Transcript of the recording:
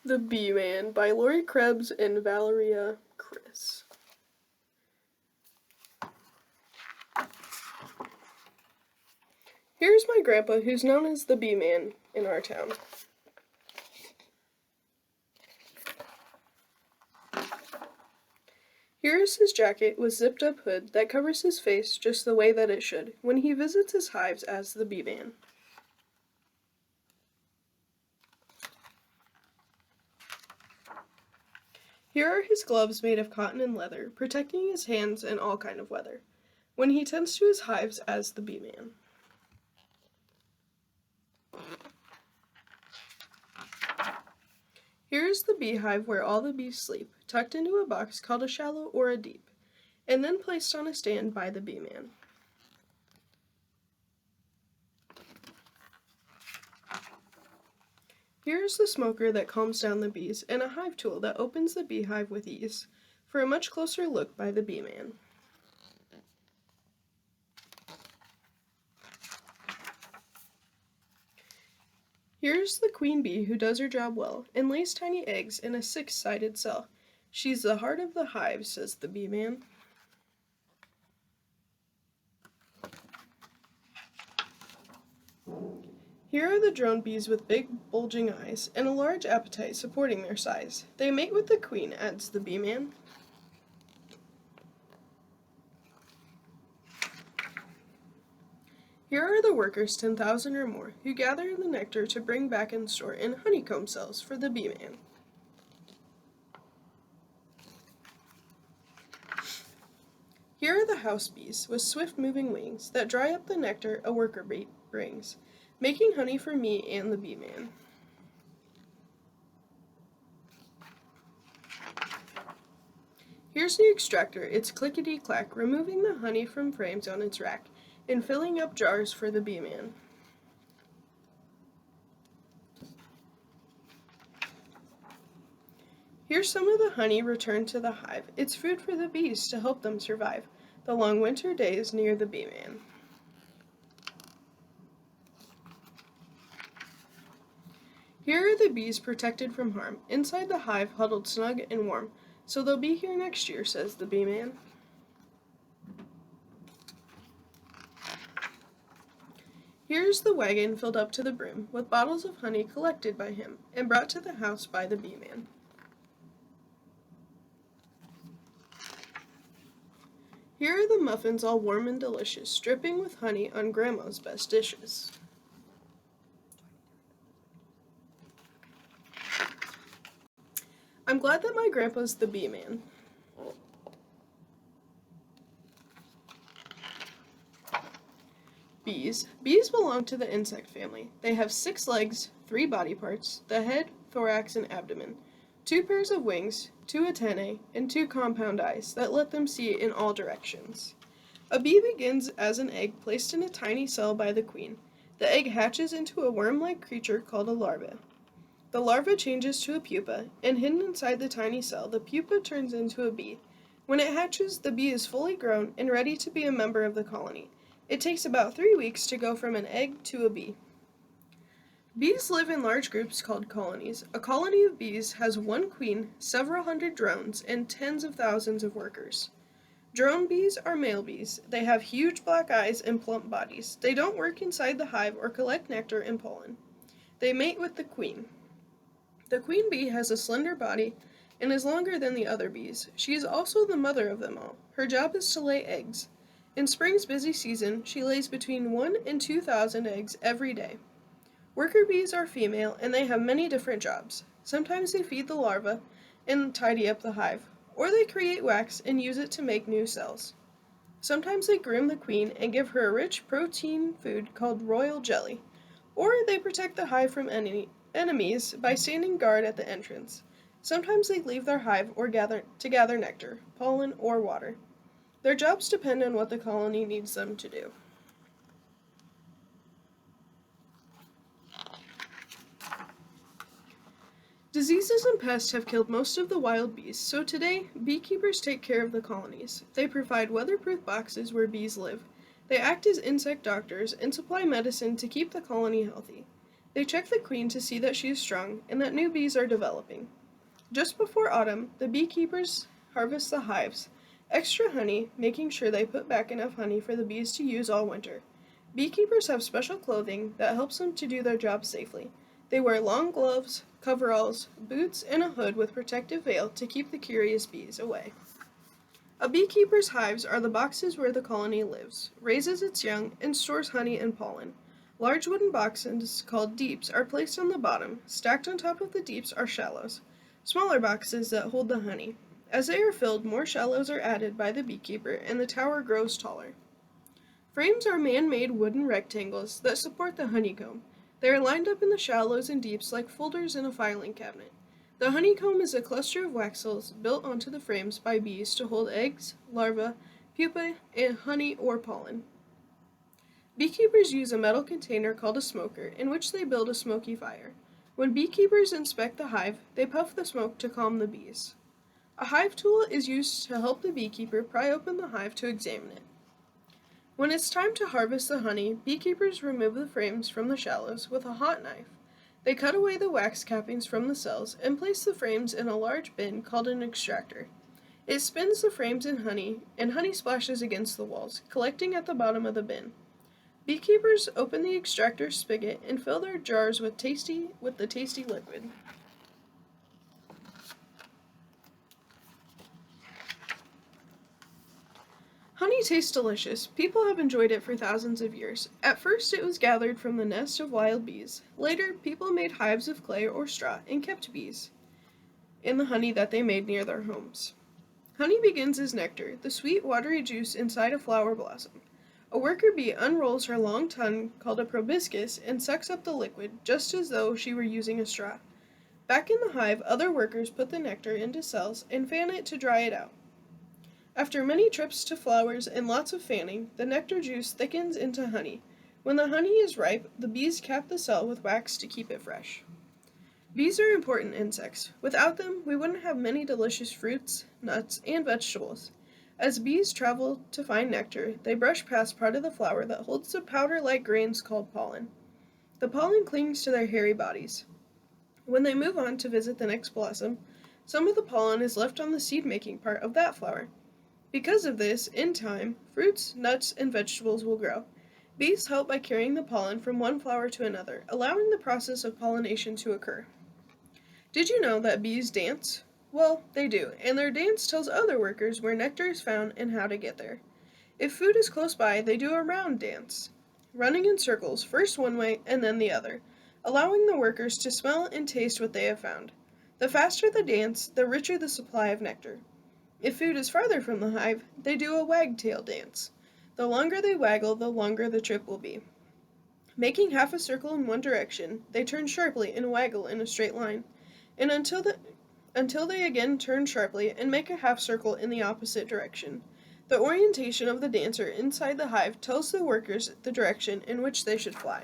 The Beeman by Lori Krebs and Valeria Chris. Here's my grandpa, who's known as the Beeman in our town. Here is his jacket with zipped up hood that covers his face just the way that it should when he visits his hives as the Beeman. Here are his gloves made of cotton and leather, protecting his hands in all kind of weather, when he tends to his hives as the Beeman. Here is the beehive where all the bees sleep, tucked into a box called a shallow or a deep, and then placed on a stand by the Beeman. Here is the smoker that calms down the bees, and a hive tool that opens the beehive with ease, for a much closer look by the Beeman. Here's the queen bee who does her job well, and lays tiny eggs in a six-sided cell. She's the heart of the hive, says the Beeman. Here are the drone bees with big, bulging eyes, and a large appetite supporting their size. They mate with the queen, adds the Beeman. Here are the workers, 10,000 or more, who gather the nectar to bring back and store in honeycomb cells for the Beeman. Here are the house bees, with swift-moving wings, that dry up the nectar a worker bee brings, making honey for me and the Beeman. Here's the extractor, its clickety-clack, removing the honey from frames on its rack, and filling up jars for the Beeman. Here's some of the honey returned to the hive. It's food for the bees to help them survive the long winter days near the Beeman. Here are the bees protected from harm, inside the hive huddled snug and warm, so they'll be here next year, says the Beeman. Here's the wagon filled up to the brim with bottles of honey collected by him and brought to the house by the Beeman. Here are the muffins all warm and delicious, dripping with honey on Grandma's best dishes. I'm glad that my grandpa's the Beeman. Bees. Bees belong to the insect family. They have 6 legs, 3 body parts, the head, thorax, and abdomen, 2 pairs of wings, 2 antennae, and 2 compound eyes that let them see in all directions. A bee begins as an egg placed in a tiny cell by the queen. The egg hatches into a worm-like creature called a larva. The larva changes to a pupa, and hidden inside the tiny cell, the pupa turns into a bee. When it hatches, the bee is fully grown and ready to be a member of the colony. It takes about 3 weeks to go from an egg to a bee. Bees live in large groups called colonies. A colony of bees has 1 queen, several hundred drones, and tens of thousands of workers. Drone bees are male bees. They have huge black eyes and plump bodies. They don't work inside the hive or collect nectar and pollen. They mate with the queen. The queen bee has a slender body and is longer than the other bees. She is also the mother of them all. Her job is to lay eggs. In spring's busy season, she lays between 1 and 2,000 eggs every day. Worker bees are female, and they have many different jobs. Sometimes they feed the larva and tidy up the hive, or they create wax and use it to make new cells. Sometimes they groom the queen and give her a rich protein food called royal jelly, or they protect the hive from enemies by standing guard at the entrance. Sometimes they leave their hive or gather nectar, pollen, or water. Their jobs depend on what the colony needs them to do. Diseases and pests have killed most of the wild bees, so today, beekeepers take care of the colonies. They provide weatherproof boxes where bees live. They act as insect doctors and supply medicine to keep the colony healthy. They check the queen to see that she is strong and that new bees are developing. Just before autumn, the beekeepers harvest the hives, extra honey, making sure they put back enough honey for the bees to use all winter. Beekeepers have special clothing that helps them to do their job safely. They wear long gloves, coveralls, boots, and a hood with protective veil to keep the curious bees away. A beekeeper's hives are the boxes where the colony lives, raises its young, and stores honey and pollen. Large wooden boxes called deeps are placed on the bottom. Stacked on top of the deeps are shallows, smaller boxes that hold the honey. As they are filled, more shallows are added by the beekeeper, and the tower grows taller. Frames are man-made wooden rectangles that support the honeycomb. They are lined up in the shallows and deeps like folders in a filing cabinet. The honeycomb is a cluster of wax cells built onto the frames by bees to hold eggs, larvae, pupae, and honey or pollen. Beekeepers use a metal container called a smoker in which they build a smoky fire. When beekeepers inspect the hive, they puff the smoke to calm the bees. A hive tool is used to help the beekeeper pry open the hive to examine it. When it's time to harvest the honey, beekeepers remove the frames from the shallows with a hot knife. They cut away the wax cappings from the cells and place the frames in a large bin called an extractor. It spins the frames in honey, and honey splashes against the walls, collecting at the bottom of the bin. Beekeepers open the extractor spigot and fill their jars with the tasty liquid. Honey tastes delicious. People have enjoyed it for thousands of years. At first, it was gathered from the nests of wild bees. Later, people made hives of clay or straw and kept bees in the honey that they made near their homes. Honey begins as nectar, the sweet, watery juice inside a flower blossom. A worker bee unrolls her long tongue, called a proboscis, and sucks up the liquid, just as though she were using a straw. Back in the hive, other workers put the nectar into cells and fan it to dry it out. After many trips to flowers and lots of fanning, the nectar juice thickens into honey. When the honey is ripe, the bees cap the cell with wax to keep it fresh. Bees are important insects. Without them, we wouldn't have many delicious fruits, nuts, and vegetables. As bees travel to find nectar, they brush past part of the flower that holds the powder-like grains called pollen. The pollen clings to their hairy bodies. When they move on to visit the next blossom, some of the pollen is left on the seed-making part of that flower. Because of this, in time, fruits, nuts, and vegetables will grow. Bees help by carrying the pollen from one flower to another, allowing the process of pollination to occur. Did you know that bees dance? Well, they do, and their dance tells other workers where nectar is found and how to get there. If food is close by, they do a round dance, running in circles, first one way and then the other, allowing the workers to smell and taste what they have found. The faster the dance, the richer the supply of nectar. If food is farther from the hive, they do a wagtail dance. The longer they waggle, the longer the trip will be. Making half a circle in one direction, they turn sharply and waggle in a straight line, and until they again turn sharply and make a half circle in the opposite direction. The orientation of the dancer inside the hive tells the workers the direction in which they should fly.